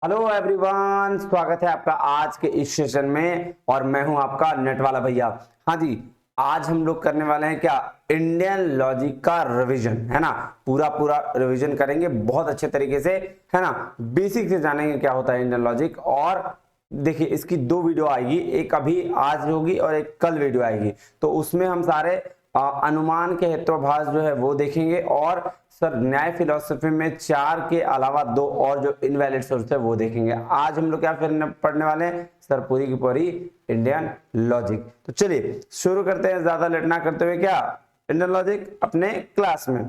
Hello everyone, स्वागत है आपका आज के इस सेशन में। और मैं हूं आपका नेट वाला भैया। हाँ जी, आज हम लोग करने वाले हैं क्या, इंडियन लॉजिक का रिवीजन, है ना। पूरा पूरा रिवीजन करेंगे बहुत अच्छे तरीके से, है ना। बेसिक से जानेंगे क्या होता है इंडियन लॉजिक। और देखिए, इसकी दो वीडियो आएगी, एक अभी आज होगी और एक कल वीडियो आएगी। तो उसमें हम सारे अनुमान के हेतुभाष जो है वो देखेंगे। और सर न्याय फिलोसफी में चार के अलावा दो और जो इनवैलिड सोर्स है वो देखेंगे। आज हम लोग क्या फिर पढ़ने वाले हैं सर, पूरी की पूरी इंडियन लॉजिक। तो चलिए शुरू करते हैं, ज्यादा लेट ना करते हुए क्या, इंडियन लॉजिक अपने क्लास में।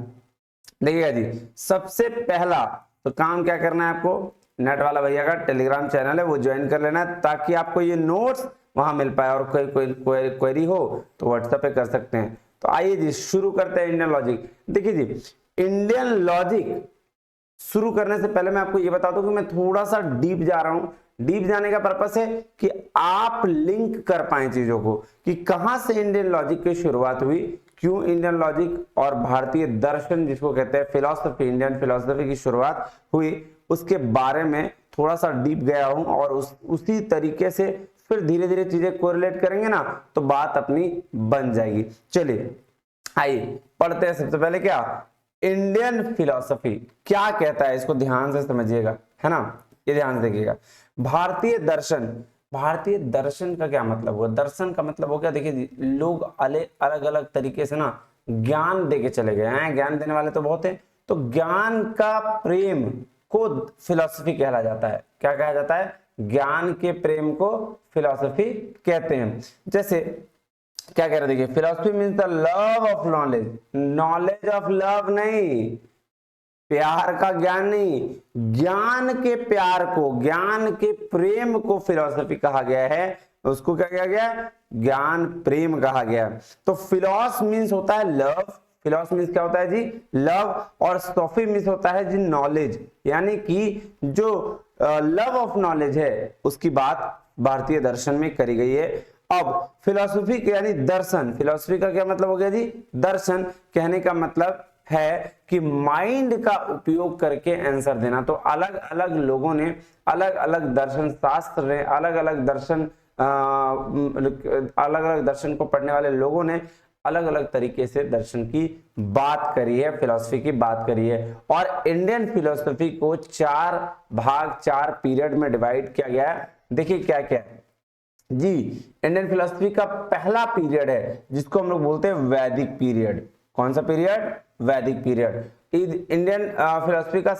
देखिएगा जी, सबसे पहला तो काम क्या करना है आपको, नेट वाला भैया का टेलीग्राम चैनल है वो ज्वाइन कर लेना है, ताकि आपको ये नोट्स वहां मिल पाए। और कोई क्वेरी हो तो व्हाट्सएप पे कर सकते हैं। तो आइए जी शुरू करते हैं इंडियन लॉजिक। देखिए जी, इंडियन लॉजिक शुरू करने से पहले मैं आपको ये बता दूं कि मैं थोड़ा सा डीप जा रहा हूं। डीप जाने का पर्पस है कि आप लिंक कर पाए चीजों को, कि कहां से इंडियन लॉजिक की शुरुआत हुई, क्यों इंडियन लॉजिक और भारतीय दर्शन जिसको कहते हैं फिलॉसफी, इंडियन फिलॉसफी की शुरुआत हुई, उसके बारे में थोड़ा सा डीप गया हूं। और उसी तरीके से फिर धीरे धीरे चीजें कोरिलेट करेंगे ना, तो बात अपनी बन जाएगी। चलिए आइए पढ़ते हैं। सबसे पहले क्या, इंडियन फिलॉसफी क्या कहता है, इसको ध्यान से समझिएगा, है ना। ये ध्यान से देखिएगा। भारतीय दर्शन, भारतीय दर्शन का क्या मतलब हुआ, दर्शन का मतलब हो गया, देखिए जी, लोग अलग अलग तरीके से ना ज्ञान दे के चले गए हैं। ज्ञान देने वाले तो बहुत हैं, तो ज्ञान का प्रेम को फिलॉसफी कहला जाता है। क्या कहा जाता है, ज्ञान के प्रेम को फिलॉसफी कहते हैं। जैसे क्या कह रहे, देखिए, philosophy means the love of knowledge, knowledge of love नहीं, प्यार का ज्ञान नहीं, ज्ञान के प्यार को, ज्ञान के प्रेम को फिलॉसफी कहा गया है। उसको क्या कहा गया, ज्ञान प्रेम कहा गया। तो फिलॉस मीन्स होता है लव, फिलॉस मीन्स क्या होता है जी, लव। और सोफी मीन्स होता है जी नॉलेज, यानी कि जो लव ऑफ नॉलेज है उसकी बात भारतीय दर्शन में करी गई है। अब फिलॉसफी यानी दर्शन, फिलॉसफी का क्या मतलब हो गया जी, दर्शन। कहने का मतलब है कि माइंड का उपयोग करके आंसर देना। तो अलग अलग लोगों ने, अलग अलग दर्शन शास्त्र ने, अलग अलग दर्शन को पढ़ने वाले लोगों ने अलग अलग तरीके से दर्शन की बात करी है, फिलॉसफी की बात करी है। और इंडियन फिलॉसफी को चार भाग, चार पीरियड में डिवाइड किया गया है। देखिए क्या क्या है जी, इंडियन फिलॉसफी का पहला पीरियड है जिसको हम लोग बोलते हैं वैदिक पीरियड। कौन सा पीरियड, वैदिक पीरियड। इंडियन फिलॉसफी का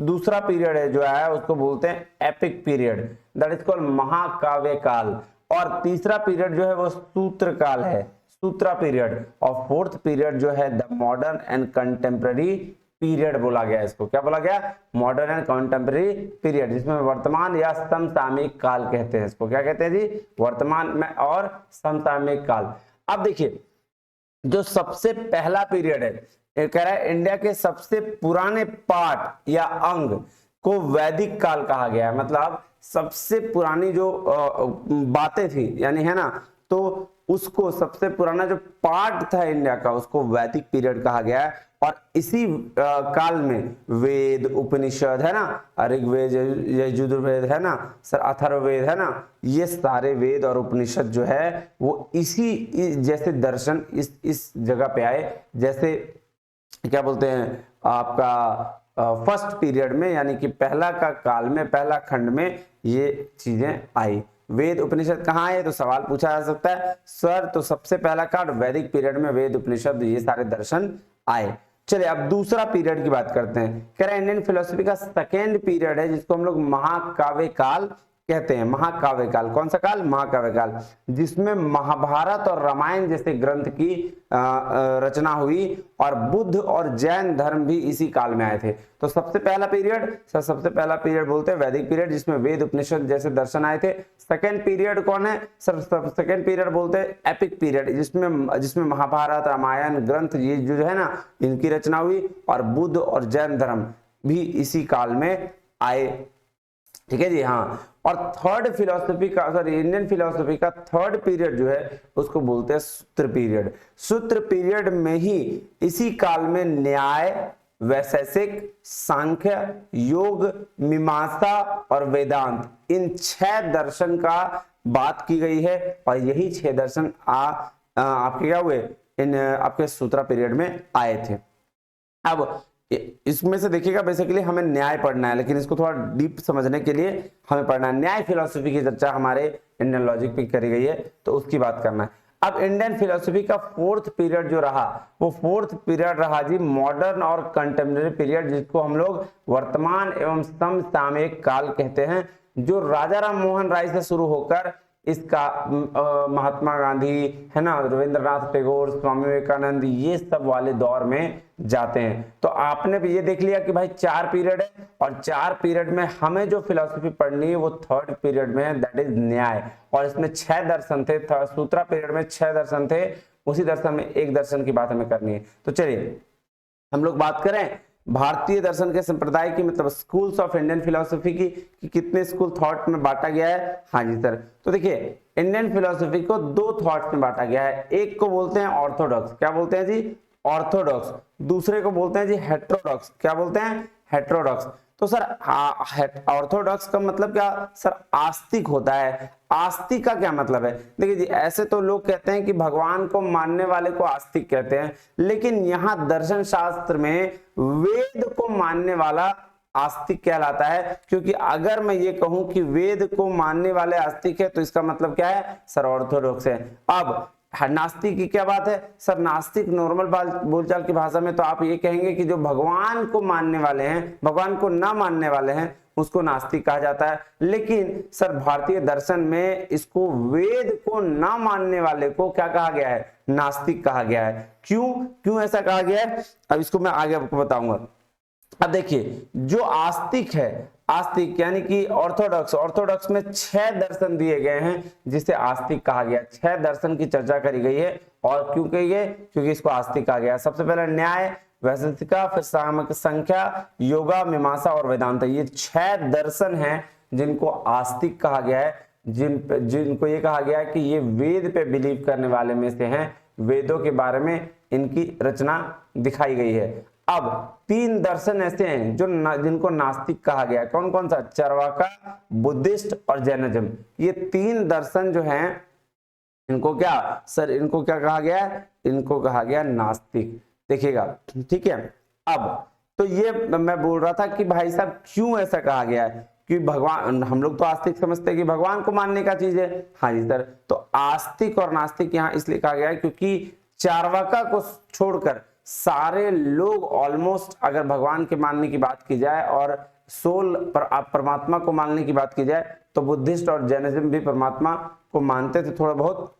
दूसरा पीरियड है जो है उसको बोलते हैं epic period, that is called महाकाव्य काल। और तीसरा पीरियड जो है वो सूत्र काल है, सूत्रा पीरियड। और फोर्थ पीरियड जो है the modern and contemporary period बोला गया। इसको क्या बोला गया, मॉडर्न एंड कंटेम्पररी पीरियड, जिसमें वर्तमान या समसामयिक काल कहते हैं। इसको क्या कहते हैं जी, वर्तमान में और समसामयिक काल। अब देखिए, जो सबसे पहला पीरियड है, कह रहा है इंडिया के सबसे पुराने पार्ट या अंग को वैदिक काल कहा गया है। मतलब सबसे पुरानी जो बातें थी, यानी, है ना, तो उसको सबसे पुराना जो पार्ट था इंडिया का उसको वैदिक पीरियड कहा गया है। और इसी काल में वेद, उपनिषद, है ना, ऋग्वेद, यजुर्वेद, है ना सर, अथर्ववेद, है ना, ये सारे वेद और उपनिषद जो है वो इसी जैसे दर्शन इस जगह पे आए। जैसे क्या बोलते हैं आपका फर्स्ट पीरियड में, यानी कि पहला का काल में, पहला खंड में ये चीजें आई। वेद उपनिषद कहाँ है, तो सवाल पूछा जा सकता है सर। तो सबसे पहला काल वैदिक पीरियड में वेद उपनिषद ये सारे दर्शन आए। चलिए अब दूसरा पीरियड की बात करते हैं। कह रहे हैं इंडियन फिलोसफी का सेकेंड पीरियड है जिसको हम लोग महाकाव्य काल कहते हैं। महाकाव्य काल, कौन सा काल, महाकाव्य काल, जिसमें महाभारत और रामायण जैसे ग्रंथ की रचना हुई। और बुद्ध और जैन धर्म भी इसी काल में आए थे। तो सबसे पहला पीरियड, सबसे पहला पीरियड बोलते हैं वैदिक पीरियड, जिसमें वेद उपनिषद जैसे दर्शन आए थे। सेकेंड पीरियड कौन है सर, सेकेंड पीरियड बोलते हैं एपिक पीरियड, जिसमें महाभारत, रामायण ग्रंथ ये जो है ना, इनकी रचना हुई। और बुद्ध और जैन धर्म भी इसी काल में आए। ठीक है जी, हाँ। और थर्ड फिलोसफी का, सॉरी, इंडियन फिलोसफी का थर्ड पीरियड जो है उसको बोलते हैं सूत्र पीरियड। सूत्र पीरियड में ही इसी काल में न्याय, वैशेषिक, सांख्य, योग, मीमांसा और वेदांत, इन 6 दर्शन का बात की गई है और यही 6 दर्शन आपके क्या हुए, इन आपके सूत्रा पीरियड में आए थे। अब इसमें से देखिएगा बेसिकली हमें न्याय पढ़ना है, लेकिन इसको थोड़ा डीप समझने के लिए हमें पढ़ना है। न्याय फिलॉसफी की चर्चा हमारे इंडियन लॉजिक पे करी गई है, तो उसकी बात करना है। अब इंडियन फिलॉसफी का 4th पीरियड जो रहा, वो 4th पीरियड रहा जी मॉडर्न और कंटेम्परेरी पीरियड, जिसको हम लोग वर्तमान एवं समसामयिक काल कहते हैं, जो राजा राम मोहन राय से शुरू होकर इसका महात्मा गांधी, है ना, रविंद्रनाथ टैगोर, स्वामी विवेकानंद, ये सब वाले दौर में जाते हैं। तो आपने भी ये देख लिया कि भाई 4 पीरियड है और 4 पीरियड में हमें जो फिलॉसफी पढ़नी है वो 3rd पीरियड में है, दैट इज न्याय। और इसमें 6 दर्शन थे, सूत्रा पीरियड में 6 दर्शन थे, उसी दर्शन में एक दर्शन की बात हमें करनी है। तो चलिए हम लोग बात करें भारतीय दर्शन के संप्रदाय की, मतलब स्कूल्स ऑफ इंडियन फिलोसफी की, कि कितने स्कूल थॉट में बांटा गया है। हाँ जी सर, तो देखिए इंडियन फिलोसफी को 2 थॉट्स में बांटा गया है। एक को बोलते हैं ऑर्थोडॉक्स, क्या बोलते हैं जी, ऑर्थोडॉक्स। दूसरे को बोलते हैं जी हेट्रोडॉक्स, क्या बोलते हैं, हेट्रोडॉक्स। तो सर ऑर्थोडॉक्स का मतलब क्या सर, आस्तिक होता है। आस्तिक का क्या मतलब है, देखिए जी ऐसे तो लोग कहते हैं कि भगवान को मानने वाले को आस्तिक कहते हैं, लेकिन यहाँ दर्शन शास्त्र में वेद को मानने वाला आस्तिक कहलाता है। क्योंकि अगर मैं ये कहूं कि वेद को मानने वाले आस्तिक है, तो इसका मतलब क्या है सर, ऑर्थोडॉक्स है। अब नास्तिक की क्या बात है सर, नास्तिक नॉर्मल बोलचाल की भाषा में तो आप ये कहेंगे कि जो भगवान को मानने वाले हैं, भगवान को ना मानने वाले हैं, उसको नास्तिक कहा जाता है। लेकिन सर भारतीय दर्शन में इसको वेद को ना मानने वाले को क्या कहा गया है, नास्तिक कहा गया है। क्यों ऐसा कहा गया है, अब इसको मैं आगे आपको बताऊंगा। अब देखिए जो आस्तिक है, आस्तिक यानी कि ऑर्थोडॉक्स में 6 दर्शन दिए गए हैं जिसे आस्तिक कहा गया। 6 दर्शन की चर्चा करी गई है, और क्यों कही है, क्योंकि इसको आस्तिक कहा गया। सबसे पहले न्याय, वैशेषिका, फिर संख्या, योगा, मीमांसा और वेदांत, ये 6 दर्शन हैं जिनको आस्तिक कहा गया है, जिनको ये कहा गया है कि ये वेद पे बिलीव करने वाले में से हैं, वेदों के बारे में इनकी रचना दिखाई गई है। अब 3 दर्शन ऐसे हैं जिनको नास्तिक कहा गया है। कौन कौन सा, चरवाका, बुद्धिस्ट और जैनिज्म। ये 3 दर्शन जो हैं इनको क्या सर, इनको क्या कहा गया है, इनको कहा गया नास्तिक। देखिएगा ठीक है। अब तो ये मैं बोल रहा था कि भाई साहब क्यों ऐसा कहा गया है, कि भगवान, हम लोग तो आस्तिक समझते हैं कि भगवान को मानने का चीज है। हाँ जी सर, तो आस्तिक और नास्तिक यहाँ इसलिए कहा गया है क्योंकि चारवाका को छोड़कर सारे लोग ऑलमोस्ट, अगर भगवान के मानने की बात की जाए और सोल परमात्मा को मानने की बात की जाए, तो बुद्धिस्ट और जैनिज्म भी परमात्मा को मानते थे थोड़ा बहुत,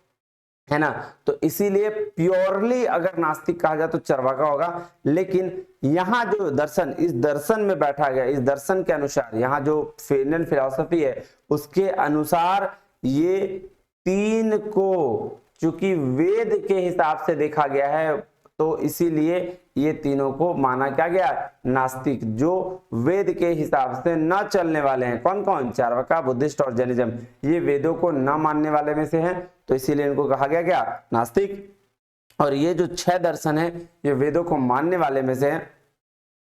है ना। तो इसीलिए प्योरली अगर नास्तिक कहा जाए तो चरवाका होगा। लेकिन यहाँ जो दर्शन, इस दर्शन में बैठा गया, इस दर्शन के अनुसार, यहाँ जो इंडियन फिलॉसफी है उसके अनुसार ये 3 को चूंकि वेद के हिसाब से देखा गया है, तो इसीलिए ये तीनों को माना क्या गया, नास्तिक, जो वेद के हिसाब से न चलने वाले हैं। कौन कौन, चारवाका, बुद्धिस्ट और जैनिज्म, ये वेदों को न मानने वाले में से हैं, तो इसीलिए इनको कहा गया क्या, नास्तिक। और ये जो 6 दर्शन है ये वेदों को मानने वाले में से हैं,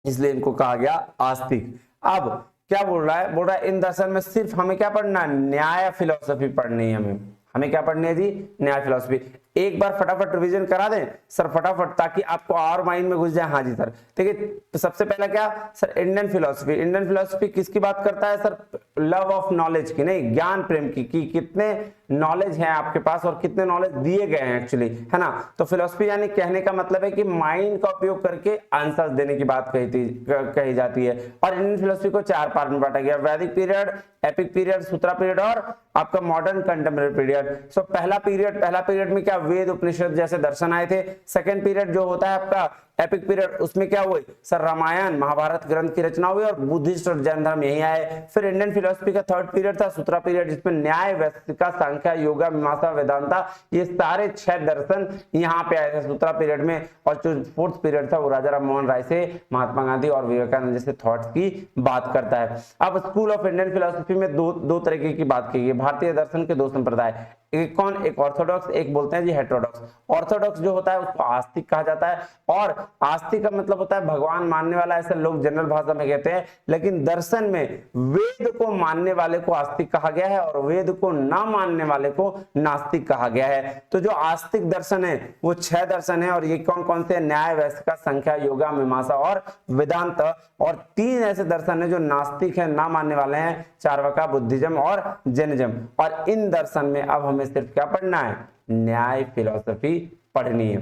इसलिए इनको कहा गया आस्तिक। अब क्या बोल रहा है, इन दर्शन में सिर्फ हमें क्या पढ़ना है, न्याय फिलॉसफी पढ़नी है। हमें क्या पढ़नी है जी, न्याय फिलॉसफी। एक बार फटाफट रिवीजन करा दें सर, फटाफट, ताकि आपको और माइंड में घुस जाए। हाँ जी सर, देखिए सबसे पहला क्या sir, Indian philosophy. Indian philosophy किसकी बात करता है सर, लव ऑफ नॉलेज की, नहीं ज्ञान प्रेम की, कि कितने नॉलेज है आपके पास और कितने नॉलेज दिए गए हैं एक्चुअली, है ना। तो फिलॉसफी यानी कहने का मतलब है कि माइंड का उपयोग करके आंसर्स देने की बात कही जाती है। और इंडियन फिलॉसफी को 4 पार्ट में बांटा गया, वैदिक पीरियड, एपिक पीरियड, सूत्रा पीरियड और आपका मॉडर्न कंटेम्परेरी पीरियड। सो पहला पीरियड में क्या, वेद उपनिषद जैसे दर्शन आए थे। सेकंड पीरियड जो होता है आपका एपिक पीरियड, उसमें क्या हुई सर, रामायण महाभारत ग्रंथ की रचना हुई और बुद्धिस्ट और जैन धर्म यही आए। फिर इंडियन फिलोसफी का 3rd पीरियड था सूत्रा पीरियड, जिसमें न्याय, वैशेषिका, सांख्य, योगा, मीमांसा, वेदांता, ये सारे 6 दर्शन यहाँ पे आए थे सूत्रा पीरियड में। और जो 4th पीरियड था वो राजा राम मोहन राय से महात्मा गांधी और विवेकानंद जैसे थॉट्स की बात करता है। अब स्कूल ऑफ इंडियन फिलोसफी में दो तरीके की बात की गई, भारतीय दर्शन के 2 संप्रदाय, एक कौन, एक ऑर्थोडॉक्स, एक बोलते हैं जी हेटेरोडॉक्स। ऑर्थोडॉक्स जो होता है उसको आस्तिक कहा जाता है, और आस्तिक का मतलब होता है भगवान मानने वाला, ऐसे लोग जनरल भाषा में कहते हैं। लेकिन दर्शन में वेद को मानने वाले को आस्तिक कहा गया है और वेद को ना मानने वाले को नास्तिक कहा गया है। तो जो आस्तिक दर्शन है वो 6 दर्शन है, और ये कौन कौन से, न्याय, वैशेषिक, संख्या, योगा, मीमांसा और वेदांत। और 3 ऐसे दर्शन है जो नास्तिक है, ना मानने वाले हैं, चार्वाका, बुद्धिज्म और जैनिज्म। और इन दर्शन में अब हमें सिर्फ क्या पढ़ना है, न्याय फिलॉसफी पढ़नी है।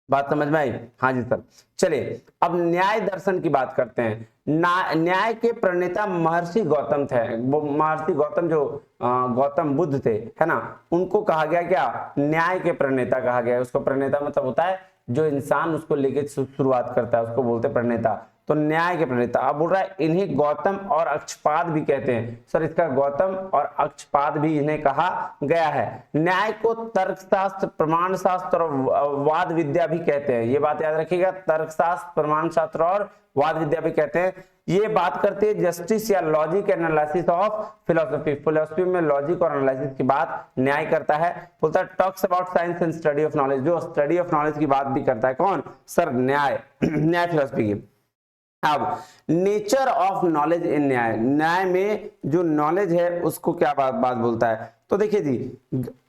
बात समझ में आई? हाँ जी सर। चलिए अब न्याय दर्शन की बात करते हैं। न्याय के प्रणेता महर्षि गौतम थे। वो महर्षि गौतम जो गौतम बुद्ध थे, है ना, उनको कहा गया क्या, न्याय के प्रणेता कहा गया। उसको प्रणेता मतलब होता है जो इंसान उसको लेके शुरुआत करता है, उसको बोलते प्रणेता। तो न्याय के प्रणेता। अब बोल रहा है इन्हें गौतम और अक्षपाद भी कहते हैं। सर इसका गौतम और अक्षपाद भी इन्हें कहा गया है। न्याय को तर्कशास्त्र, प्रमाण शास्त्र और वाद विद्या भी कहते हैं। ये बात याद रखिएगा, तर्कशास्त्र, प्रमाण शास्त्र और वाद विद्या भी कहते हैं। ये बात करते हैं जस्टिस या logic analysis of philosophy. Philosophy में लॉजिक और एनालिसिस की बात न्याय करता है। बोलता है talks about science and study of knowledge. जो स्टडी ऑफ नॉलेज की बात भी करता है कौन, सर न्याय। न्याय फिलोसफी की। अब नेचर ऑफ नॉलेज इन न्याय, न्याय में जो नॉलेज है उसको क्या बात बोलता है। तो देखिए जी,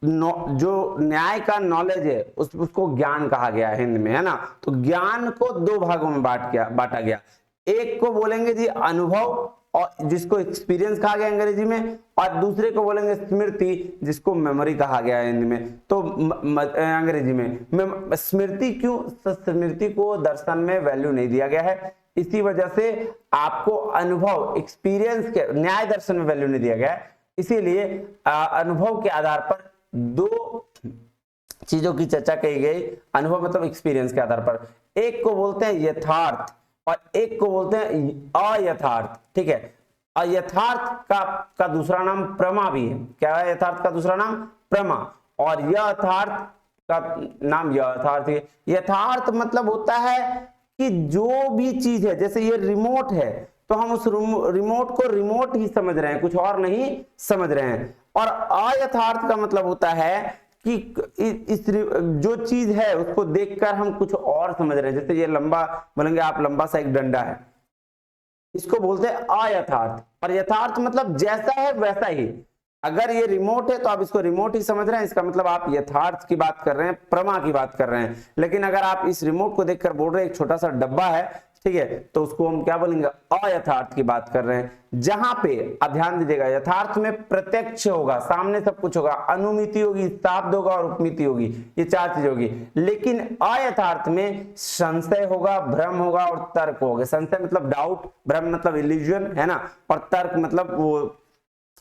जो न्याय का नॉलेज है उसको ज्ञान कहा गया है हिंदी में, है ना। तो ज्ञान को 2 भागों में बांटा गया। एक को बोलेंगे जी अनुभव, और जिसको एक्सपीरियंस कहा गया अंग्रेजी में, और दूसरे को बोलेंगे स्मृति, जिसको मेमोरी कहा गया है हिंदी में। तो अंग्रेजी में स्मृति क्यों, स्मृति को दर्शन में वैल्यू नहीं दिया गया है, इसी वजह से आपको अनुभव, एक्सपीरियंस के न्याय दर्शन में वैल्यू नहीं दिया गया है। इसीलिए अनुभव के आधार पर 2 चीजों की चर्चा की गई। अनुभव मतलब एक्सपीरियंस के आधार पर। एक को बोलते हैं यथार्थ और एक को बोलते हैं अयथार्थ, ठीक है। अयथार्थ का दूसरा नाम प्रमा भी है। क्या है यथार्थ का दूसरा नाम? प्रमा। और यथार्थ का नाम यथार्थ है। यथार्थ मतलब होता है कि जो भी चीज है, जैसे ये रिमोट है तो हम उस रिमोट को रिमोट ही समझ रहे हैं, कुछ और नहीं समझ रहे हैं। और अयथार्थ का मतलब होता है कि इस जो चीज है उसको देखकर हम कुछ और समझ रहे हैं। जैसे ये लंबा, बोलेंगे आप लंबा सा एक डंडा है, इसको बोलते हैं अयथार्थ। और यथार्थ मतलब जैसा है वैसा ही। अगर ये रिमोट है तो आप इसको रिमोट ही समझ रहे हैं, इसका मतलब आप यथार्थ की बात कर रहे हैं, प्रमा की बात कर रहे हैं। लेकिन अगर आप इस रिमोट को देखकर बोल रहे हैं एक छोटा सा डब्बा है, ठीक है, तो उसको हम क्या बोलेंगे, अयथार्थ की बात कर रहे हैं। जहां पे आप ध्यान दीजिएगा, यथार्थ में प्रत्यक्ष होगा, सामने सब कुछ होगा, अनुमिति होगी, शाब्द होगा और उपमिति होगी, ये 4 चीज होगी। लेकिन अयथार्थ में संशय होगा, भ्रम होगा और तर्क होगा। संशय मतलब डाउट, भ्रम मतलब इल्यूजन, है ना, और तर्क मतलब वो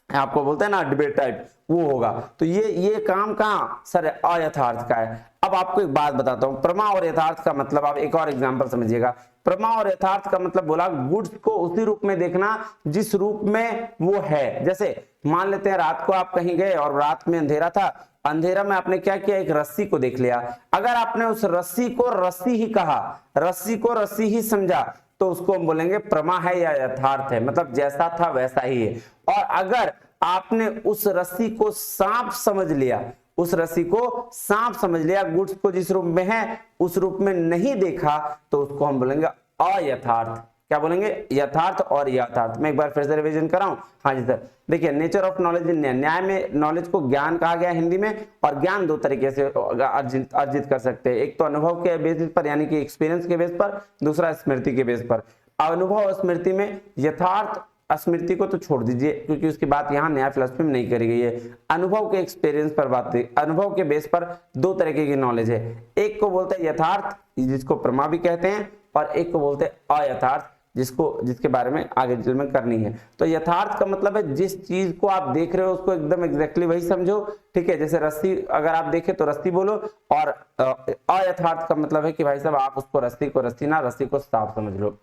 आपको बोलते हैं ना डिबेट टाइप, वो होगा। तो ये काम कहाँ, सर अयथार्थ का है। अब आपको एक बात बताता हूं, प्रमा और यथार्थ का मतलब, आप एक और एग्जांपल समझिएगा। प्रमा और यथार्थ का मतलब बोला गुड्स को उसी रूप में देखना जिस रूप में वो है। जैसे मान लेते हैं रात को आप कहीं गए और रात में अंधेरा था, अंधेरा में आपने क्या किया, एक रस्सी को देख लिया। अगर आपने उस रस्सी को रस्सी ही कहा, रस्सी को रस्सी ही समझा, तो उसको हम बोलेंगे प्रमा है या यथार्थ है, मतलब जैसा था वैसा ही है। और अगर आपने उस रस्सी को सांप समझ लिया, उस रस्सी को सांप समझ लिया, गुड्स को जिस रूप में है उस रूप में नहीं देखा, तो उसको हम बोलेंगे अयथार्थ। क्या बोलेंगे, यथार्थ और यथार्थ। मैं एक बार फिर से रिवीजन कराऊं। हाँ जी सर, देखिए नेचर ऑफ नॉलेज इन न्याय, न्याय में नॉलेज को ज्ञान कहा गया हिंदी में। और ज्ञान 2 तरीके से अर्जित कर सकते हैं। एक तो अनुभव के बेसिस पर यानी कि एक्सपीरियंस के बेस पर, दूसरा स्मृति के बेस पर। अनुभव और स्मृति में यथार्थ, स्मृति को तो छोड़ दीजिए क्योंकि उसकी बात यहाँ न्याय फिलॉसफी में नहीं करी गई है। अनुभव के एक्सपीरियंस पर बात है। अनुभव के बेस पर 2 तरीके की नॉलेज है। एक को बोलते हैं यथार्थ, जिसको प्रमा भी कहते हैं, और एक को बोलते हैं अयथार्थ, जिसके बारे में आगे डिटेल में करनी है। तो यथार्थ का मतलब है जिस चीज को आप देख रहे हो उसको एकदम एग्जैक्टली वही समझो, ठीक है। जैसे रस्सी अगर आप देखे तो रस्सी बोलो। और अयथार्थ का मतलब है कि भाई साहब आप उसको रस्सी को रस्सी ना, रस्सी को सांप समझ लो।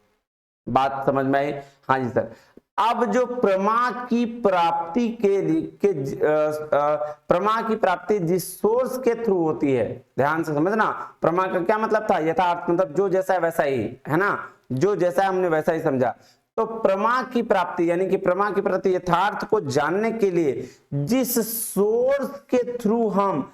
बात समझ में आई? हाँ जी सर। अब जो प्रमा की प्राप्ति प्रमा की प्राप्ति जिस सोर्स के थ्रू होती है, ध्यान से समझना। प्रमा का क्या मतलब था, यथार्थ मतलब जो जैसा है वैसा ही, है ना, जो जैसा है हमने वैसा ही समझा। तो प्रमा की प्राप्ति यानी कि प्रमा की प्राप्ति यथार्थ को जानने के लिए जिस सोर्स के थ्रू हम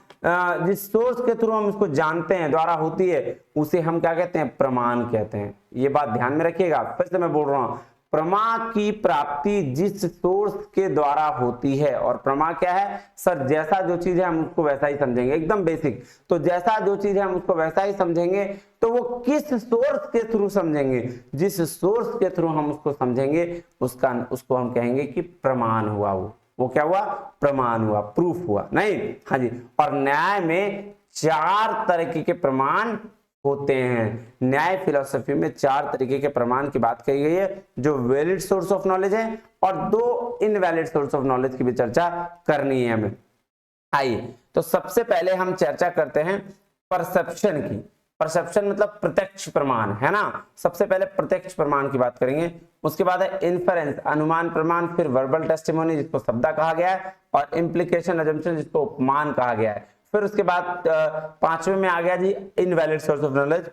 इसको जानते हैं द्वारा होती है उसे हम क्या कहते हैं, प्रमाण कहते हैं। ये बात ध्यान में रखिएगा, फिर से मैं बोल रहा हूं, प्रमा की प्राप्ति जिस सोर्स के द्वारा होती है। और प्रमा क्या है सर, जैसा जो चीज है हम उसको वैसा ही समझेंगे, एकदम बेसिक। तो जैसा जो चीज है हम उसको वैसा ही समझेंगे, तो वो किस सोर्स के थ्रू समझेंगे, जिस सोर्स के थ्रू हम उसको समझेंगे उसको हम कहेंगे कि प्रमाण हुआ। वो क्या हुआ, प्रमाण हुआ, प्रूफ हुआ, नहीं। हाँ जी। और न्याय में 4 तरीके के प्रमाण होते हैं। न्याय फिलॉसफी में 4 तरीके के प्रमाण की बात कही गई है, जो वैलिड सोर्स ऑफ नॉलेज है, और 2 इनवैलिड सोर्स ऑफ नॉलेज की भी चर्चा करनी है हमें। आइए, तो सबसे पहले हम चर्चा करते हैं परसेप्शन की। परसेप्शन मतलब प्रत्यक्ष प्रमाण, है ना। सबसे पहले प्रत्यक्ष प्रमाण की बात करेंगे, उसके बाद है इन्फेरेंस, अनुमान प्रमाण, फिर वर्बल टेस्टिमोनी जिसको शब्दा कहा गया है, और इम्प्लीकेशन अजम्पशन जिसको उपमान कहा गया है। फिर उसके बाद 5वें में आ गया जी इनवैलिड सोर्स ऑफ नॉलेज,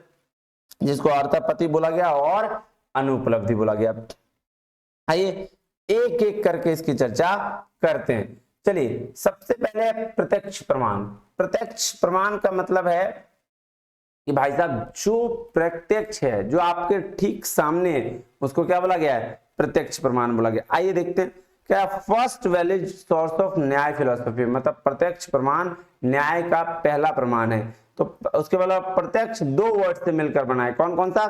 जिसको अर्थापत्ति बोला गया और अनुपलब्धि बोला गया। आइए एक एक करके इसकी चर्चा करते हैं। चलिए, सबसे पहले प्रत्यक्ष प्रमाण। प्रत्यक्ष प्रमाण का मतलब है कि भाई साहब जो प्रत्यक्ष है, जो आपके ठीक सामने है, उसको क्या बोला गया है, प्रत्यक्ष प्रमाण बोला गया। आइए देखते हैं क्या फर्स्ट वैलिड सोर्स ऑफ न्याय फिलॉसफी, मतलब प्रत्यक्ष प्रमाण न्याय का पहला प्रमाण है। तो उसके बाद प्रत्यक्ष 2 वर्ड से मिलकर बना है, कौन कौन सा,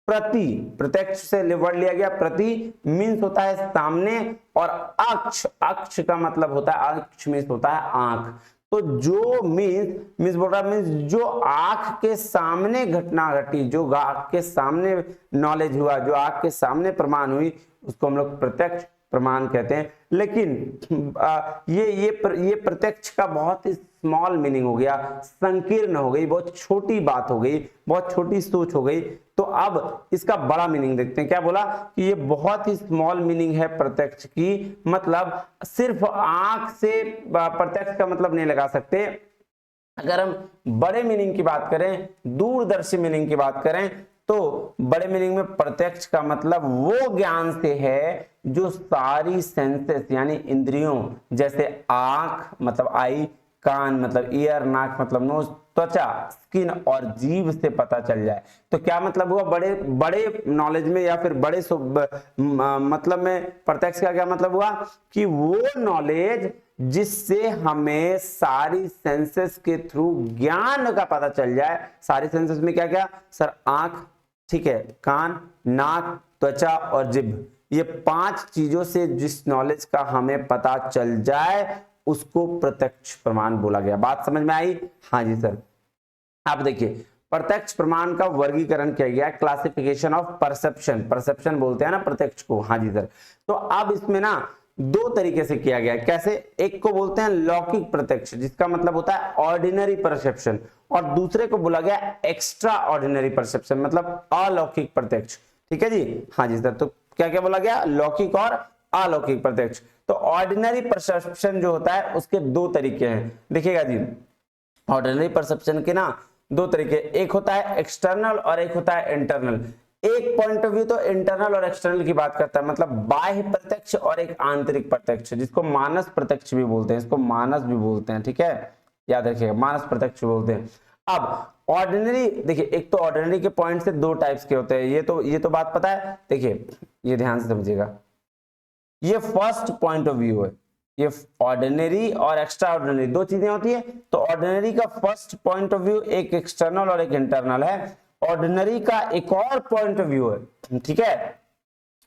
प्रति, प्रत्यक्ष से वर्ड लिया गया, प्रति मीन्स होता है सामने, और अक्ष, अक्ष का मतलब होता है, अक्ष मीन्स होता है आंख। तो जो मीन्स बोल रहा है, मीन्स जो आंख के सामने घटना घटी, जो आंख के सामने नॉलेज हुआ, जो आंख के सामने प्रमाण हुई, उसको हम लोग प्रत्यक्ष प्रमाण कहते हैं। लेकिन ये प्रत्यक्ष का बहुत ही स्मॉल मीनिंग हो गया, संकीर्ण हो गई, बहुत छोटी बात हो गई, बहुत छोटी सोच हो गई। तो अब इसका बड़ा मीनिंग देखते हैं। क्या बोला कि ये बहुत ही स्मॉल मीनिंग है प्रत्यक्ष की, मतलब सिर्फ आंख से प्रत्यक्ष का मतलब नहीं लगा सकते। अगर हम बड़े मीनिंग की बात करें, दूरदर्शी मीनिंग की बात करें, तो बड़े मीनिंग में प्रत्यक्ष का मतलब वो ज्ञान से है जो सारी सेंसेस यानी इंद्रियों, जैसे आंख मतलब आई, कान मतलब ईयर, नाक मतलब नोज, त्वचा स्किन और जीभ से पता चल जाए। तो क्या मतलब हुआ, बड़े बड़े नॉलेज में या फिर बड़े मतलब में प्रत्यक्ष का क्या मतलब हुआ कि वो नॉलेज जिससे हमें सारी सेंसेस के थ्रू ज्ञान का पता चल जाए। सारी सेंसेस में क्या क्या सर, आंख, ठीक है, कान, नाक, त्वचा और जिभ, ये 5 चीजों से जिस नॉलेज का हमें पता चल जाए उसको प्रत्यक्ष प्रमाण बोला गया। बात समझ में आई? हाँ जी सर। आप देखिए, प्रत्यक्ष प्रमाण का वर्गीकरण किया गया, क्लासिफिकेशन ऑफ परसेप्शन, परसेप्शन बोलते हैं ना प्रत्यक्ष को। हाँ जी सर। तो अब इसमें ना 2 तरीके से किया गया। कैसे? एक को बोलते हैं लौकिक प्रत्यक्ष, जिसका मतलब होता है ऑर्डिनरी परसेप्शन, और दूसरे को बोला गया एक्स्ट्रा ऑर्डिनरी परसेप्शन, मतलब अलौकिक प्रत्यक्ष। ठीक है जी। हाँ जी सर। तो क्या क्या बोला गया, लौकिक और अलौकिक प्रत्यक्ष। तो ऑर्डिनरी परसेप्शन जो होता है उसके 2 तरीके हैं। देखिएगा जी, ऑर्डिनरी परसेप्शन के ना 2 तरीके, एक होता है एक्सटर्नल और एक होता है इंटरनल। एक पॉइंट ऑफ व्यू तो इंटरनल और एक्सटर्नल की बात करता है, मतलब बाह्य प्रत्यक्ष, और एक आंतरिक प्रत्यक्ष, जिसको मानस प्रत्यक्ष भी बोलते हैं, इसको मानस भी बोलते हैं। ठीक है, याद रखिएगा, मानस प्रत्यक्ष बोलते हैं। अब ऑर्डिनरी देखिए, एक तो ऑर्डिनरी के पॉइंट से 2 टाइप्स के होते हैं, ये तो बात पता है। देखिए, ये ध्यान से समझिएगा, ये फर्स्ट पॉइंट ऑफ व्यू है। ये ऑर्डिनरी और एक्स्ट्रा ऑर्डिनरी 2 चीजें होती है। तो ऑर्डिनरी का फर्स्ट पॉइंट ऑफ व्यू एक एक्सटर्नल और एक इंटरनल है। ऑर्डिनरी का एक और पॉइंट ऑफ व्यू है, ठीक है,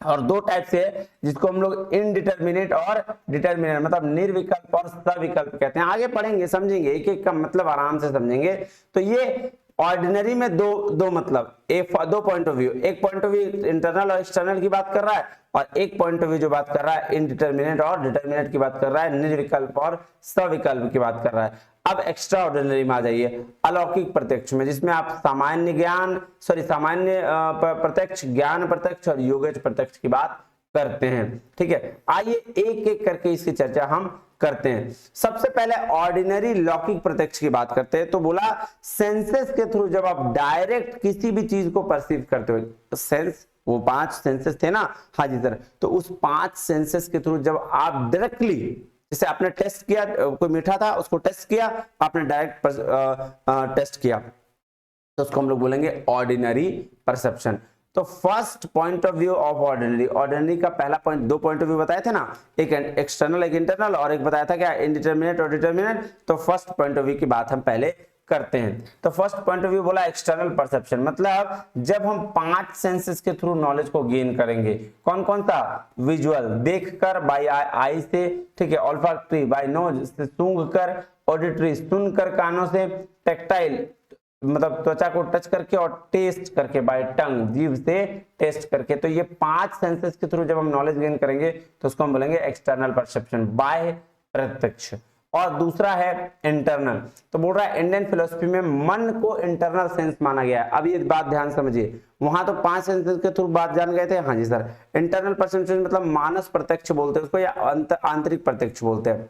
और 2 टाइप से है, जिसको हम लोग इनडिटर्मिनेट और डिटर्मिनेट, मतलब निर्विकल्प और सविकल्प कहते हैं। आगे पढ़ेंगे, समझेंगे, एक एक का मतलब आराम से समझेंगे। तो ये ऑर्डिनरी में दो मतलब, 2 पॉइंट ऑफ व्यू, एक पॉइंट ऑफ व्यू इंटरनल और एक्सटर्नल की बात कर रहा है, और एक पॉइंट ऑफ व्यू जो बात कर रहा है इनडिटर्मिनेट और डिटर्मिनेट की बात कर रहा है, निर्विकल्प और सविकल्प की बात कर रहा है। अब एक्स्ट्रा ऑर्डिनरी में आ जाइए, अलौकिक प्रत्यक्ष में, जिसमें आप सामान्य प्रत्यक्ष, ज्ञान प्रत्यक्ष और योगज प्रत्यक्ष की बात करते हैं। ठीक है, आइए एक एक करके इसकी चर्चा हम करते हैं। सबसे पहले ऑर्डिनरी लौकिक प्रत्यक्ष की बात करते हैं। तो बोला सेंसेस के थ्रू जब आप डायरेक्ट किसी भी चीज को परसीव करते हो, सेंस वो 5 सेंसेस थे ना, हाँ जी सर। तो उस 5 सेंसेस के थ्रू जब आप डायरेक्टली, जैसे आपने टेस्ट किया, कोई मीठा था उसको टेस्ट किया, आपने डायरेक्ट टेस्ट किया, तो उसको हम लोग बोलेंगे ऑर्डिनरी परसेप्शन। तो first point of view of ordinary, ordinary का पहला पॉइंट, 2 पॉइंट ऑफ व्यू बताए थे ना, एक एक्सटर्नल एक इंटरनल, और एक बताया था क्या इनडिटरमिनेट और डिटरमिनेट। तो फर्स्ट पॉइंट ऑफ व्यू की बात हम पहले करते हैं। तो फर्स्ट पॉइंट ऑफ व्यू बोला एक्सटर्नल परसेप्शन, मतलब जब हम 5 सेंसेस के थ्रू नॉलेज को गेन करेंगे, कौन कौन सा, विजुअल देखकर बाय आई से, ठीक है, ऑल्फैक्टरी बाय नोज से सूंघकर, ऑडिटरी सुनकर कानों से, टैक्टाइल मतलब त्वचा को टच करके, और टेस्ट करके बाय टंग जीभ से टेस्ट करके। तो ये 5 सेंसेस के थ्रू जब हम नॉलेज गेन करेंगे तो उसको हम बोलेंगे एक्सटर्नल परसेप्शन, बाय प्रत्यक्ष। और दूसरा है इंटरनल। तो बोल रहा है इंडियन फिलोसफी में मन को इंटरनल सेंस माना गया है। अब ये बात ध्यान समझिए, वहां तो 5 सेंसेस के थ्रू बात जान गए थे, हाँ जी सर। इंटरनल परसेप्शन मतलब मानस प्रत्यक्ष बोलते हैं उसको, या आंतरिक प्रत्यक्ष बोलते हैं,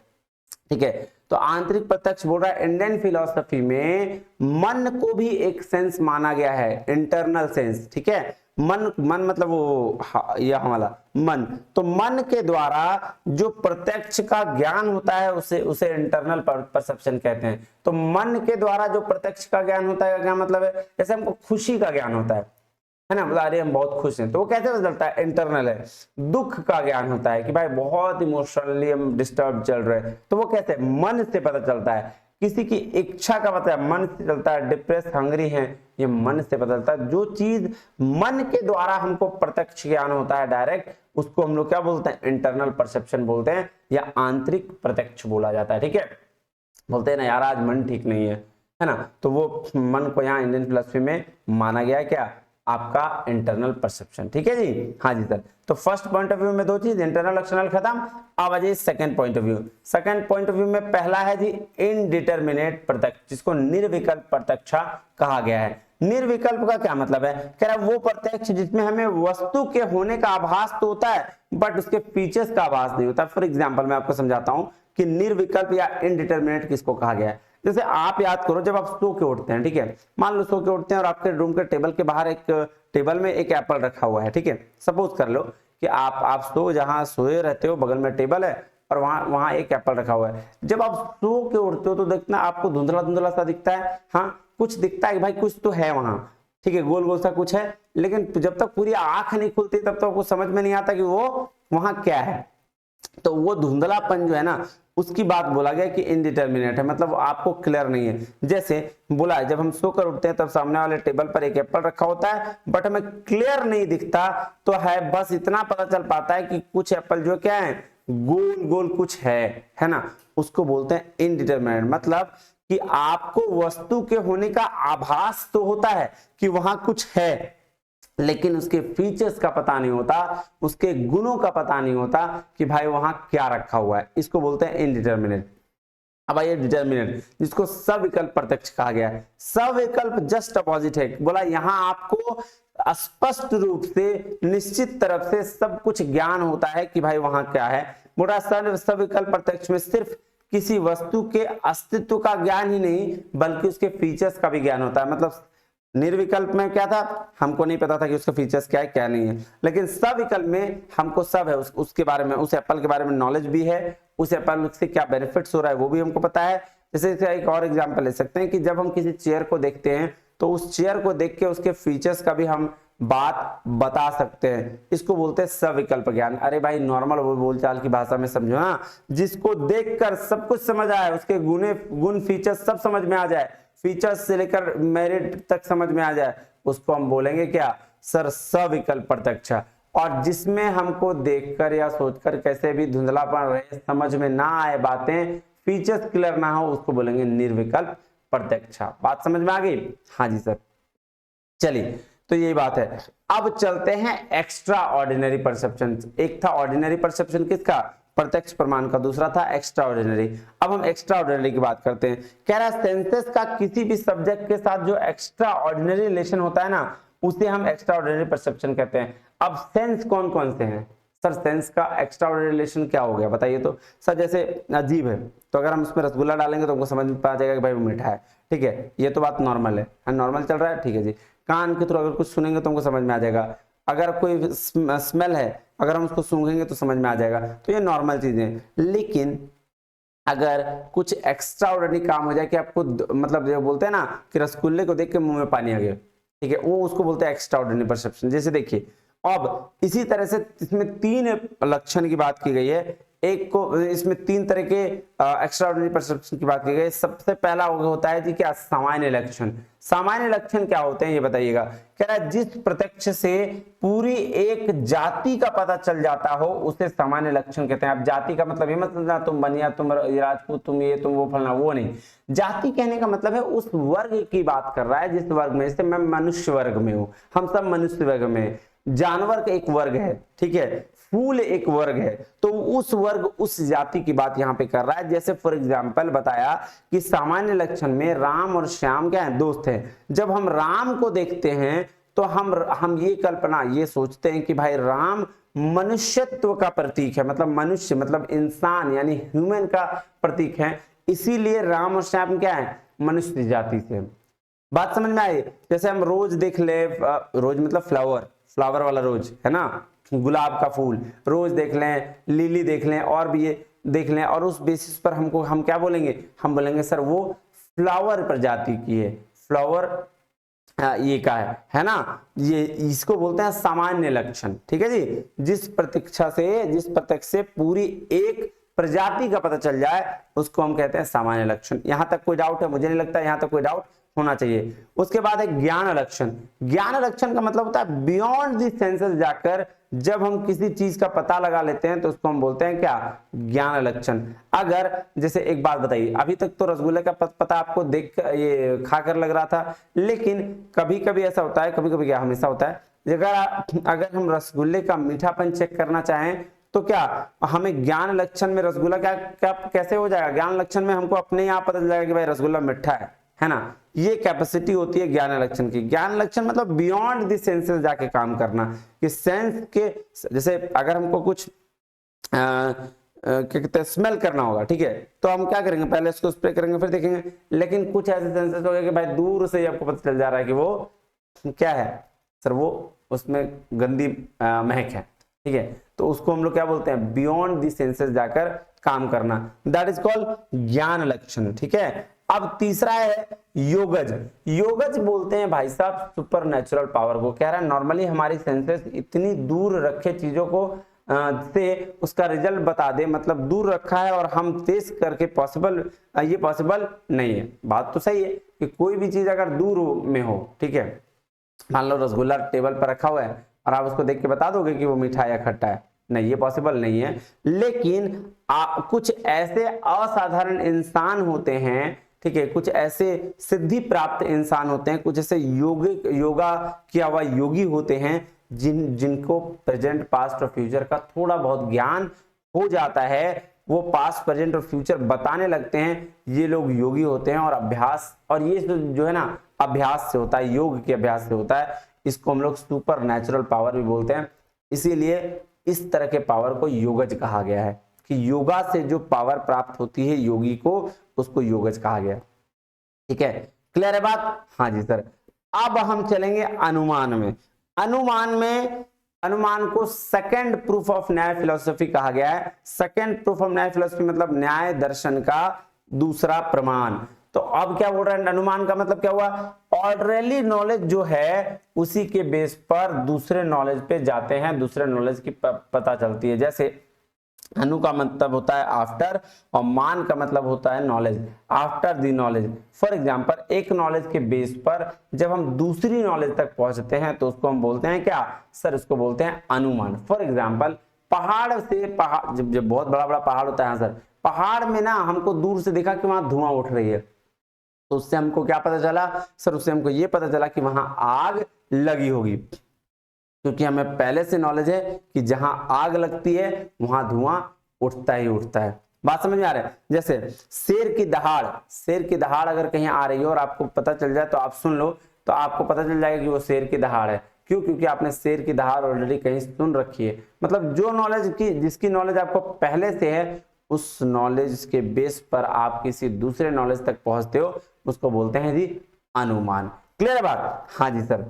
ठीक है। तो आंतरिक प्रत्यक्ष बोल रहा है इंडियन फिलॉसफी में मन को भी एक सेंस माना गया है, इंटरनल सेंस, ठीक है। मन मतलब वो यह हमारा मन, तो मन के द्वारा जो प्रत्यक्ष का ज्ञान होता है उसे इंटरनल परसेप्शन कहते हैं। तो मन के द्वारा जो प्रत्यक्ष का ज्ञान होता है, क्या मतलब है, जैसे हमको खुशी का ज्ञान होता है ना, मतलब अरे हम बहुत खुश हैं, तो वो कैसे पता चलता है, इंटरनल है। दुख का ज्ञान होता है कि भाई बहुत इमोशनली हम डिस्टर्ब चल रहे हैं, तो वो कैसे, मन से पता चलता है। किसी की इच्छा का पता है, मन से चलता है, डिप्रेस हंगरी है, ये मन से पता चलता है। जो चीज मन के द्वारा हमको प्रत्यक्ष ज्ञान होता है डायरेक्ट, उसको हम लोग क्या बोलते हैं, इंटरनल परसेप्शन बोलते हैं, या आंतरिक प्रत्यक्ष बोला जाता है, ठीक है। बोलते हैं ना यार आज मन ठीक नहीं है ना, तो वो मन को यहाँ इंडियन फिलोसफी में माना गया है क्या, आपका इंटरनल परसेप्शन, ठीक है जी, हाँ जी सर। तो फर्स्ट पॉइंट ऑफ व्यू में 2 चीज, इंटरनल एक्सटर्नल खत्म। अब आ जाइए second point of view. Second point of view में पहला है जी इनडिटरमिनेट प्रत्यक्ष, जिसको निर्विकल्प प्रत्यक्ष कहा गया है। निर्विकल्प का क्या मतलब है, कह रहा है वो प्रत्यक्ष जिसमें हमें वस्तु के होने का आभास तो होता है बट उसके फीचर्स का आभास नहीं होता। फॉर एग्जाम्पल मैं आपको समझाता हूं कि निर्विकल्प या इनडिटरमिनेट किसको कहा गया है। जैसे आप याद करो, जब आप सो के उठते हैं, ठीक है, मान लो सो के उठते हैं और आपके रूम के टेबल के बाहर एक टेबल में एक एप्पल रखा हुआ है, ठीक है। सपोज कर लो कि आप सो जहां सोए रहते हो बगल में टेबल है और वहां एक एप्पल रखा हुआ है। जब आप सो के उठते हो तो देखना आपको धुंधला धुंधला सा दिखता है, हाँ कुछ दिखता है कि भाई कुछ तो है वहां, ठीक है, गोल गोल सा कुछ है, लेकिन जब तक पूरी आंख नहीं खुलती तब तक आपको समझ में नहीं आता कि वो वहां क्या है। तो वो धुंधलापन जो है ना, उसकी बात बोला गया कि इनडिटरमिनेट है, मतलब आपको क्लियर नहीं है। जैसे बोला है जब हम सोकर उठते हैं तब सामने वाले टेबल पर एक एप्पल रखा होता है बट हमें क्लियर नहीं दिखता, तो है बस इतना पता चल पाता है कि कुछ एप्पल जो क्या है, गोल गोल कुछ है ना, उसको बोलते हैं इनडिटरमिनेट। मतलब कि आपको वस्तु के होने का आभास तो होता है कि वहां कुछ है, लेकिन उसके फीचर्स का पता नहीं होता, उसके गुणों का पता नहीं होता कि भाई वहां क्या रखा हुआ है, इसको बोलते हैं इनडिटरमिनेट। अब आइए डिटरमिनेट, जिसको सविकल्प प्रत्यक्ष कहा गया है। सविकल्प जस्ट अपोजिट है, बोला यहां आपको स्पष्ट रूप से निश्चित तरफ से सब कुछ ज्ञान होता है कि भाई वहां क्या है। बोला सविकल्प प्रत्यक्ष में सिर्फ किसी वस्तु के अस्तित्व का ज्ञान ही नहीं बल्कि उसके फीचर्स का भी ज्ञान होता है। मतलब निर्विकल्प में क्या था, हमको नहीं पता था कि उसका फीचर्स क्या है क्या नहीं है, लेकिन सविकल्प में हमको सब है, उसके बारे में, उस एप्पल के बारे में नॉलेज भी है, उस एप्पल से क्या बेनिफिट्स हो रहा है वो भी हमको पता है। जैसे एक और एग्जांपल ले सकते हैं कि जब हम किसी चेयर को देखते हैं तो उस चेयर को देख के उसके फीचर्स का भी हम बात बता सकते हैं, इसको बोलते हैं सविकल्प ज्ञान। अरे भाई नॉर्मल बोलचाल की भाषा में समझो ना, जिसको देखकर सब कुछ समझ आए, उसके गुण फीचर्स सब समझ में आ जाए, फीचर्स से लेकर मेरिट तक समझ में आ जाए, उसको हम बोलेंगे क्या, सर सविकल्प प्रत्यक्ष। और जिसमें हमको देखकर या सोचकर कैसे भी धुंधलापन रहे, समझ में ना आए बातें, फीचर्स क्लियर ना हो, उसको बोलेंगे निर्विकल्प प्रत्यक्ष। बात समझ में आ गई, हाँ जी सर। चलिए तो यही बात है। अब चलते हैं एक्स्ट्रा ऑर्डिनरी परसेप्शन। एक था ऑर्डिनरी परसेप्शन किसका, प्रत्यक्ष प्रमाण का, दूसरा था एक्स्ट्रा ऑर्डिनरी। अब हम एक्स्ट्रा ऑर्डिनरी की बात करते हैं। कह रहा है सेंसेस का किसी भी सब्जेक्ट के साथ जो एक्स्ट्रा ऑर्डिनरी रिलेशन होता है ना, उसे हम एक्स्ट्रा ऑर्डिनरी परसेप्शन कहते हैं। अब सेंस कौन कौन से हैं सर, सेंस का एक्स्ट्रा ऑर्डिनरी रिलेशन क्या हो गया बताइए तो। सर जैसे अजीब है तो अगर हम उसमें रसगुल्ला डालेंगे तो हमको समझ में आ जाएगा कि भाई वो मीठा है, ठीक है, ये तो बात नॉर्मल है, नॉर्मल चल रहा है, ठीक है जी। कान के थ्रू अगर कुछ सुनेंगे तो हमको समझ में आ जाएगा, अगर कोई स्मेल है, अगर हम उसको सूंघेंगे तो समझ में आ जाएगा, तो ये नॉर्मल चीजें हैं। लेकिन अगर कुछ एक्स्ट्रा ऑर्डिनरी काम हो जाए कि आपको मतलब जो बोलते हैं ना कि रसगुल्ले को देख के मुंह में पानी आ गया, ठीक है, वो उसको बोलते हैं एक्स्ट्रा ऑर्डिनरी परसेप्शन। जैसे देखिए अब इसी तरह से इसमें 3 लक्षण की बात की गई है, एक को इसमें 3 तरह के एक्स्ट्रा ऑर्डिनरी परसेप्शन की बात की गई है। सबसे पहला होता है जी क्या, सामान्य लक्षण। सामान्य लक्षण क्या होते हैं ये बताइएगा। कह रहा है जिस प्रत्यक्ष से पूरी एक जाति का पता चल जाता हो उसे सामान्य लक्षण कहते हैं। अब जाति का मतलब ये मत समझना तुम बनिया, तुम राजपूत, तुम ये, तुम वो, फलना, वो नहीं। जाति कहने का मतलब है उस वर्ग की बात कर रहा है जिस वर्ग में, जैसे मैं मनुष्य वर्ग में हूं, हम सब मनुष्य वर्ग में, जानवर का एक वर्ग है, ठीक है, फूल एक वर्ग है, तो उस वर्ग उस जाति की बात यहां पे कर रहा है। जैसे फॉर एग्जांपल बताया कि सामान्य लक्षण में राम और श्याम क्या है, दोस्त हैं। जब हम राम को देखते हैं तो हम ये कल्पना, ये सोचते हैं कि भाई राम मनुष्यत्व का प्रतीक है, मतलब मनुष्य मतलब इंसान यानी ह्यूमन का प्रतीक है, इसीलिए राम और श्याम क्या है, मनुष्य जाति से। बात समझ में आई। जैसे हम रोज देख ले, रोज मतलब फ्लावर, फ्लावर वाला रोज है ना, गुलाब का फूल, रोज देख लें, लिली देख लें, और भी ये देख लें, और उस बेसिस पर हम क्या बोलेंगे, हम बोलेंगे सर वो फ्लावर प्रजाति की है, फ्लावर ये का है ना, ये इसको बोलते हैं सामान्य लक्षण। ठीक है जी, जिस प्रत्यक्ष से पूरी एक प्रजाति का पता चल जाए उसको हम कहते हैं सामान्य लक्षण। यहां तक कोई डाउट है? मुझे नहीं लगता यहां तक कोई डाउट होना चाहिए। उसके बाद है ज्ञान लक्षण। ज्ञान लक्षण का मतलब होता है बियॉन्ड दी सेंसेस जाकर जब हम किसी चीज का पता लगा लेते हैं तो उसको हम बोलते हैं क्या, ज्ञान लक्षण। अगर जैसे एक बात बताइए, अभी तक तो रसगुल्ले का पता आपको देख ये खाकर लग रहा था, लेकिन कभी कभी ऐसा होता है, कभी कभी क्या हमेशा होता है, अगर हम रसगुल्ले का मीठापन चेक करना चाहें तो क्या हमें ज्ञान लक्षण में रसगुल्ला क्या कैसे हो जाएगा, ज्ञान लक्षण में हमको अपने यहाँ पता चल जाएगा कि भाई रसगुल्ला मिठा है ना। ये कैपेसिटी होती है ज्ञान लक्षण की। ज्ञान लक्षण मतलब बियॉन्ड द सेंसेस जाके काम करना, कि सेंस के, जैसे अगर हमको कुछ क्या कहते हैं स्मेल करना होगा, ठीक है, तो हम क्या करेंगे, पहले इसको स्प्रे करेंगे फिर देखेंगे। लेकिन कुछ ऐसे सेंसेस हो गए कि भाई दूर से ही आपको पता चल जा रहा है कि वो क्या है सर, वो उसमें गंदी महक है, ठीक है, तो उसको हम लोग क्या बोलते हैं, बियॉन्ड दी सेंसेस जाकर काम करना, दैट इज कॉल्ड ज्ञान लक्षण। ठीक है, अब तीसरा है योगज। योगज बोलते हैं भाई साहब सुपर नेचुरल पावर को। कह रहा है नॉर्मली हमारी सेंसेस इतनी दूर रखे चीजों को से उसका रिजल्ट बता दे, मतलब दूर रखा है और हम तेज करके पॉसिबल, ये पॉसिबल नहीं है। बात तो सही है कि कोई भी चीज अगर दूर में हो, ठीक है, मान लो रसगुल्ला टेबल पर रखा हुआ है और आप उसको देख के बता दोगे कि वो मीठा या खट्टा है, नहीं, ये पॉसिबल नहीं है। लेकिन कुछ ऐसे असाधारण इंसान होते हैं, ठीक है, कुछ ऐसे सिद्धि प्राप्त इंसान होते हैं, कुछ ऐसे योगा किया हुआ योगी होते हैं जिनको प्रेजेंट पास्ट और फ्यूचर का थोड़ा बहुत ज्ञान हो जाता है, वो पास्ट प्रेजेंट और फ्यूचर बताने लगते हैं, ये लोग योगी होते हैं। और अभ्यास, और ये जो है ना अभ्यास से होता है, योग के अभ्यास से होता है, इसको हम लोग सुपर नेचुरल पावर भी बोलते हैं। इसीलिए इस तरह के पावर को योगज कहा गया है, कि योगा से जो पावर प्राप्त होती है योगी को, उसको योगज कहा गया। ठीक है, क्लियर है बात? हाँ जी सर। अब हम चलेंगे अनुमान में। अनुमान को सेकंड प्रूफ ऑफ न्याय फिलोसफी कहा गया है। सेकंड प्रूफ ऑफ न्याय फिलोसफी मतलब न्याय दर्शन का दूसरा प्रमाण। तो अब क्या बोल रहा है, अनुमान का मतलब क्या हुआ, ऑलरेडी नॉलेज जो है उसी के बेस पर दूसरे नॉलेज पे जाते हैं, दूसरे नॉलेज की पता चलती है। जैसे अनु का मतलब होता है आफ्टर और मान का मतलब होता है knowledge, after the knowledge. For example एक नॉलेज के बेस पर जब हम दूसरी नॉलेज तक पहुंचते हैं तो उसको हम बोलते हैं क्या सर, उसको बोलते हैं अनुमान। फॉर एग्जांपल पहाड़ से पहाड़, जब बहुत बड़ा बड़ा पहाड़ होता है सर, पहाड़ में ना हमको दूर से देखा कि वहां धुआं उठ रही है, तो उससे हमको क्या पता चला सर, उससे हमको ये पता चला कि वहां आग लगी होगी, क्योंकि हमें पहले से नॉलेज है कि जहां आग लगती है वहां धुआं उठता ही उठता है। बात समझ में आ रहा है? जैसे शेर की दहाड़ अगर कहीं आ रही है और आपको पता चल जाए तो आप सुन लो, तो आपको पता चल जाएगा कि वो शेर की दहाड़ है। क्यों? क्योंकि आपने शेर की दहाड़ ऑलरेडी कहीं सुन रखी है। मतलब जो नॉलेज की, जिसकी नॉलेज आपको पहले से है, उस नॉलेज के बेस पर आप किसी दूसरे नॉलेज तक पहुंचते हो, उसको बोलते हैं जी अनुमान। क्लियर बात? हाँ जी सर।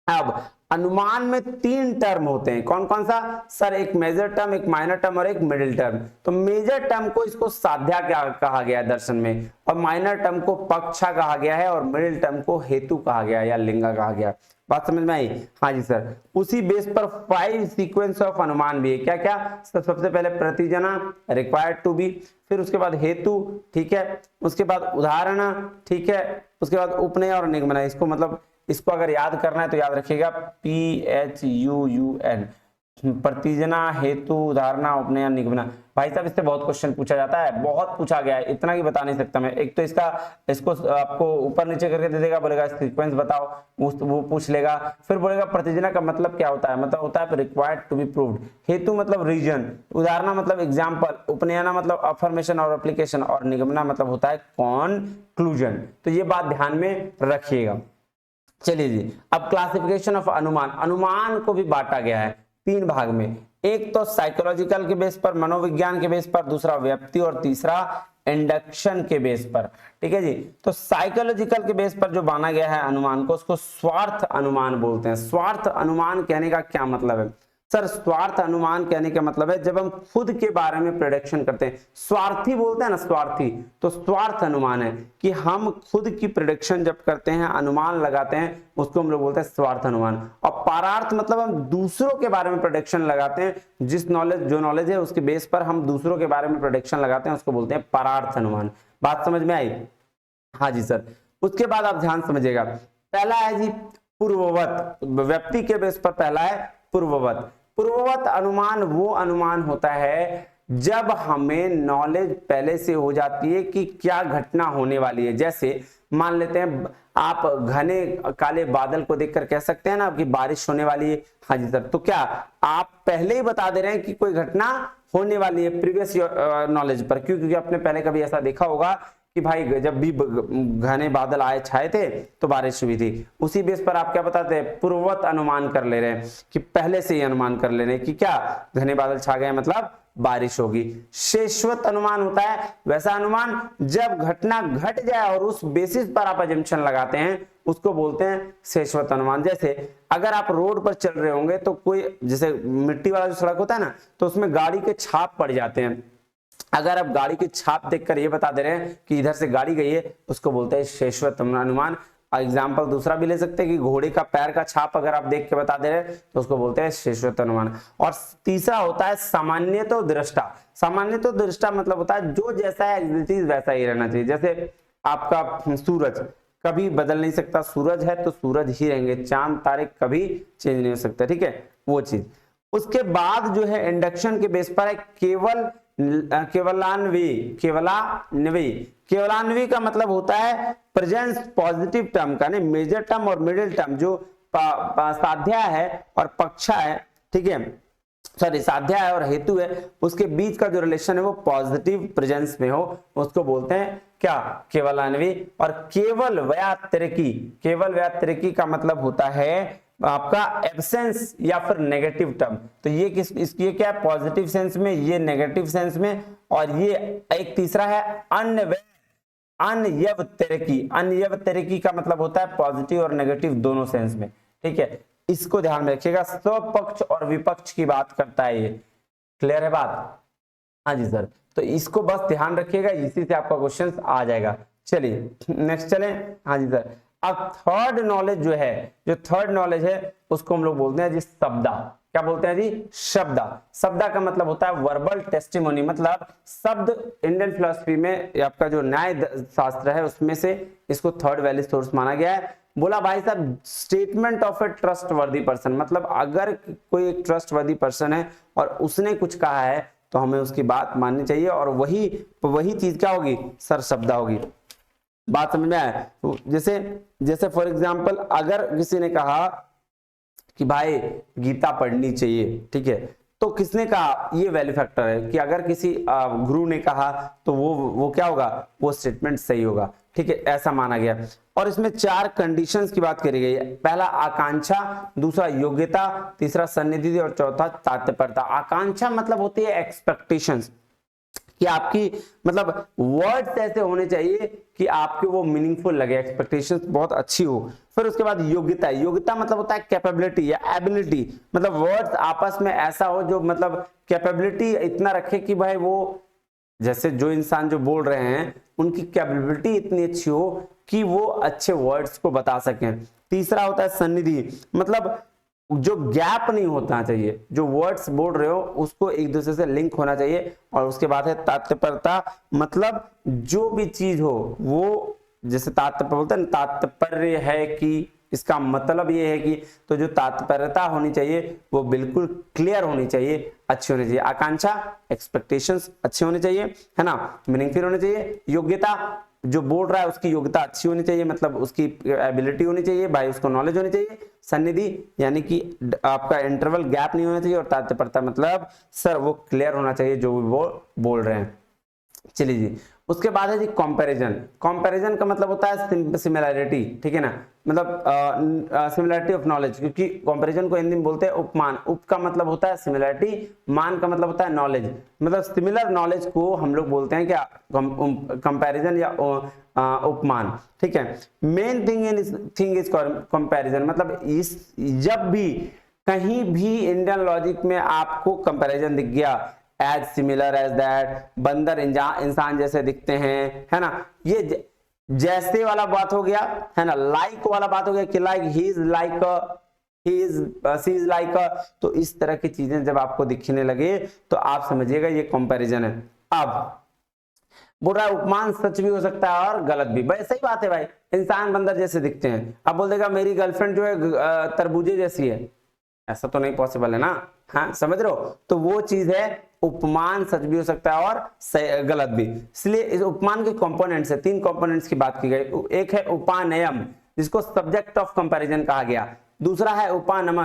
अब अनुमान में 3 टर्म होते हैं, कौन कौन सा सर? एक मेजर टर्म, एक माइनर टर्म और एक मिडिल टर्म। तो मेजर टर्म को इसको साध्या क्या कहा गया है दर्शन में, और माइनर टर्म को पक्षा कहा गया है, और मिडिल टर्म को हेतु कहा गया है या लिंगा कहा गया है। बात समझ में आई? हाँ जी सर। उसी बेस पर 5 सीक्वेंस ऑफ अनुमान भी है। क्या क्या सर? सबसे पहले प्रतिजना, रिक्वायर्ड टू बी, फिर उसके बाद हेतु, ठीक है, उसके बाद उदाहरण, ठीक है, उसके बाद उपनय और निगमन। इसको मतलब इसको अगर याद करना है तो याद रखिएगा PHUUN, प्रतिजना, हेतु, उदाहरणा, उपनयन, निगमना। भाई साहब इससे बहुत क्वेश्चन पूछा जाता है, बहुत पूछा गया है, इतना ही बता नहीं सकता मैं। एक तो इसको आपको ऊपर नीचे करके दे देगा, बोलेगा सीक्वेंस बताओ, वो पूछ लेगा। फिर बोलेगा प्रतिजना का मतलब क्या होता है, मतलब होता है रिक्वायर्ड टू बी प्रूव्ड। हेतु मतलब रीजन, उदाहरणा मतलब एग्जाम्पल, उपनयना मतलब अफर्मेशन और एप्लीकेशन, और निगमना मतलब होता है कॉन्क्लूजन। तो ये बात ध्यान में रखिएगा। चलिए जी, अब क्लासिफिकेशन ऑफ अनुमान। अनुमान को भी बांटा गया है 3 भाग में। एक तो साइकोलॉजिकल के बेस पर, मनोविज्ञान के बेस पर, दूसरा व्याप्ति, और तीसरा इंडक्शन के बेस पर। ठीक है जी। तो साइकोलॉजिकल के बेस पर जो माना गया है अनुमान को, उसको स्वार्थ अनुमान बोलते हैं। स्वार्थ अनुमान कहने का क्या मतलब है सर? स्वार्थ अनुमान कहने का मतलब है जब हम खुद के बारे में प्रेडिक्शन करते हैं। स्वार्थी बोलते हैं ना, स्वार्थी, तो स्वार्थ अनुमान है कि हम खुद की प्रेडिक्शन जब करते हैं, अनुमान लगाते हैं, उसको हम लोग बोलते हैं स्वार्थ अनुमान। और पारार्थ मतलब हम दूसरों के बारे में प्रेडिक्शन लगाते हैं, जो नॉलेज है उसके बेस पर हम दूसरों के बारे में प्रेडिक्शन लगाते हैं, उसको बोलते हैं पारार्थ अनुमान। बात समझ में आई? हाँ जी सर। उसके बाद आप ध्यान समझिएगा, पहला है जी पूर्ववत। व्यक्ति के बेस पर पहला है पूर्ववत। पूर्ववत अनुमान वो अनुमान होता है जब हमें नॉलेज पहले से हो जाती है कि क्या घटना होने वाली है। जैसे मान लेते हैं आप घने काले बादल को देखकर कह सकते हैं ना कि बारिश होने वाली है। हाँ जी सर। तो क्या आप पहले ही बता दे रहे हैं कि कोई घटना होने वाली है प्रीवियस नॉलेज पर? क्योंकि आपने पहले कभी ऐसा देखा होगा कि भाई जब भी घने बादल आए छाए थे तो बारिश हुई थी। उसी बेस पर आप क्या बताते हैं? पूर्ववत अनुमान कर ले रहे हैं कि पहले से ही अनुमान कर ले रहे हैं कि क्या घने बादल छा गए मतलब बारिश होगी। शेषवत अनुमान होता है वैसा अनुमान जब घटना घट जाए और उस बेसिस पर आप अजम्पशन लगाते हैं, उसको बोलते हैं शेषवत अनुमान। जैसे अगर आप रोड पर चल रहे होंगे तो कोई जैसे मिट्टी वाला जो सड़क होता है ना, तो उसमें गाड़ी के छाप पड़ जाते हैं। अगर आप गाड़ी की छाप देखकर ये बता दे रहे हैं कि इधर से गाड़ी गई है, उसको बोलते हैं शेषवत अनुमान। एग्जाम्पल दूसरा भी ले सकते हैं कि घोड़े का पैर का छाप अगर आप देख के बता दे रहे हैं तो उसको बोलते हैं शेषवत अनुमान। और तीसरा होता है सामान्यतो दृष्टा। सामान्यतो दृष्टा मतलब होता है जो जैसा है वैसा ही रहना चाहिए। जैसे आपका सूरज कभी बदल नहीं सकता, सूरज है तो सूरज ही रहेंगे, चांद तारे कभी चेंज नहीं हो सकते। ठीक है, वो चीज। उसके बाद जो है इंडक्शन के बेस पर है केवलान्वी का मतलब होता है प्रेजेंस पॉजिटिव टर्म का, नहीं मेजर टर्म और मिडिल टर्म जो साध्या है और पक्षा है, ठीक है, सॉरी साध्या है और हेतु है, उसके बीच का जो रिलेशन है वो पॉजिटिव प्रेजेंस में हो, उसको बोलते हैं क्या? केवलान्वी। और केवल व्यातिरेकी का मतलब होता है आपका एब्सेंस या फिर नेगेटिव टर्म। तो ये ये क्या है? पॉजिटिव सेंस में, ये नेगेटिव सेंस में, और ये एक तीसरा है अन्यवतिरेकी का मतलब होता है पॉजिटिव और नेगेटिव दोनों सेंस में। ठीक है, इसको ध्यान में रखिएगा। स्वपक्ष और विपक्ष की बात करता है ये। क्लियर है बात? हाँ जी सर। तो इसको बस ध्यान रखिएगा, इसी से आपका क्वेश्चन आ जाएगा। चलिए नेक्स्ट चलें। हाँ जी सर। अब थर्ड नॉलेज है उसको हम लोग बोलते हैं जी शब्दा। क्या बोलते हैं जी? शब्दा। शब्दा का मतलब होता है वर्बल टेस्टिमोनी, मतलब शब्द। इंडियन फिलॉसफी में आपका जो न्याय शास्त्र है उसमें से इसको थर्ड वैलिड सोर्स माना गया है। बोला भाई साहब statement of A trustworthy person, मतलब अगर कोई एक ट्रस्टवर्दी पर्सन है और उसने कुछ कहा है तो हमें उसकी बात माननी चाहिए, और वही चीज क्या होगी सर? शब्दा होगी। बात समझ में आया? जैसे फॉर एग्जांपल अगर किसी ने कहा कि भाई गीता पढ़नी चाहिए, ठीक है, तो किसने कहा? ये वैल्यू फैक्टर है कि अगर किसी गुरु ने कहा तो वो क्या होगा? वो स्टेटमेंट सही होगा। ठीक है, ऐसा माना गया। और इसमें 4 कंडीशंस की बात करी गई है। पहला आकांक्षा, दूसरा योग्यता, तीसरा सन्निधि और चौथा तात्पर्यता। आकांक्षा मतलब होती है एक्सपेक्टेशंस, कि आपकी मतलब वर्ड्स ऐसे होने चाहिए कि आपके वो मीनिंगफुल लगे, एक्सपेक्टेशंस बहुत अच्छी हो। फिर उसके बाद योग्यता, योग्यता मतलब होता है कैपेबिलिटी या एबिलिटी, मतलब वर्ड्स आपस में ऐसा हो जो मतलब कैपेबिलिटी इतना रखे कि भाई वो जैसे जो इंसान जो बोल रहे हैं उनकी कैपेबिलिटी इतनी अच्छी हो कि वो अच्छे वर्ड्स को बता सकें। तीसरा होता है सन्निधि, मतलब जो गैप नहीं होना चाहिए, जो वर्ड्स बोल रहे हो उसको एक दूसरे से लिंक होना चाहिए। और उसके बाद है तात्पर्यता, मतलब जो भी चीज हो वो जैसे तात्पर्य बोलते हैं, तात्पर्य है कि इसका मतलब ये है कि, तो जो तात्पर्यता होनी चाहिए वो बिल्कुल क्लियर होनी चाहिए, अच्छी होनी चाहिए। आकांक्षा, एक्सपेक्टेशंस अच्छे होने चाहिए, है ना, मीनिंगफुल होने चाहिए। योग्यता, जो बोल रहा है उसकी योग्यता अच्छी होनी चाहिए, मतलब उसकी एबिलिटी होनी चाहिए, भाई उसको नॉलेज होनी चाहिए। सन्निधि यानी कि आपका इंटरवल गैप नहीं होना चाहिए। और तात्पर्यता मतलब सर वो क्लियर होना चाहिए जो भी वो बोल रहे हैं। चलिए जी, उसके बाद है जी कंपैरिजन। कंपैरिजन का मतलब होता है सिमिलैरिटी, ठीक है ना, मतलब सिमिलैरिटी ऑफ नॉलेज, क्योंकि कंपैरिजन को हिंदी में बोलते हैं उपमान। उप का मतलब होता है सिमिलैरिटी, मान का मतलब होता है नॉलेज, मतलब सिमिलर नॉलेज को हम लोग बोलते हैं क्या, कंपैरिजन या उपमान, ठीक है। मेन थिंग इज कंपैरिजन, मतलब इस जब भी कहीं भी इंडियन लॉजिक में आपको कंपैरिजन दिख गया, एज सिमिलर एज दैट, बंदर इंसान जैसे दिखते हैं, है ना, ये जैसे वाला बात हो गया, है ना, लाइक वाला बात हो गया कि like he is like she is like, तो इस तरह की चीजें जब आपको दिखने लगे तो आप समझिएगा ये कंपैरिजन है। अब बोल रहा है उपमान सच भी हो सकता है और गलत भी, भाई सही बात है भाई, इंसान बंदर जैसे दिखते हैं। अब बोल देगा मेरी गर्लफ्रेंड जो है तरबूजे जैसी है, ऐसा तो नहीं पॉसिबल है ना, हाँ समझ रहे हो, तो वो चीज है उपमान सच भी हो सकता है और गलत भी। इसलिए इस उपमान के कंपोनेंट्स है, 3 कंपोनेंट्स की बात की गई। एक है उपानयम, जिसको सब्जेक्ट ऑफ कंपैरिजन कहा गया। दूसरा है उपामनम,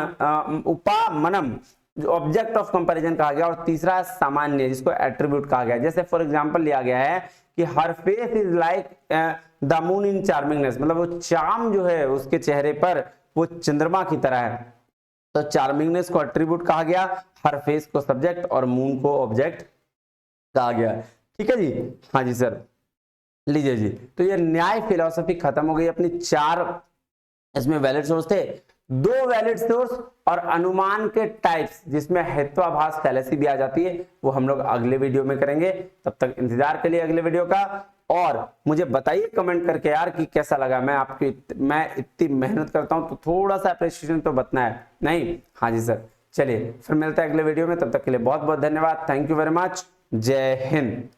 जो ऑब्जेक्ट ऑफ कंपैरिजन कहा गया। और तीसरा है सामान्य, जिसको एट्रीब्यूट कहा गया। जैसे फॉर एग्जांपल लिया गया है कि हर face is like the moon in charmingness, मतलब वो चार्म जो है उसके चेहरे पर वो चंद्रमा की तरह है, तो चार्मिंगनेस को एट्रीब्यूट कहा गया, हर फेस को सब्जेक्ट और मून को ऑब्जेक्ट कहा गया। ठीक है जी, हाँ जी सर, लीजिए जी, तो ये न्याय फिलॉसफी खत्म हो गई अपनी। 4 इसमें वैलिड सोर्स थे, 2 वैलिड सोर्स और अनुमान के टाइप्स, जिसमें हेत्वाभास फैलेसी भी आ जाती है, वो हम लोग अगले वीडियो में करेंगे। तब तक इंतजार के लिए अगले वीडियो का। और मुझे बताइए कमेंट करके यार कि कैसा लगा। मैं इतनी मेहनत करता हूं तो थोड़ा सा अप्रिशिएशन तो बतना है नहीं। हाँ जी सर, चलिए फिर मिलते हैं अगले वीडियो में, तब तक के लिए बहुत बहुत धन्यवाद। थैंक यू वेरी मच, जय हिंद।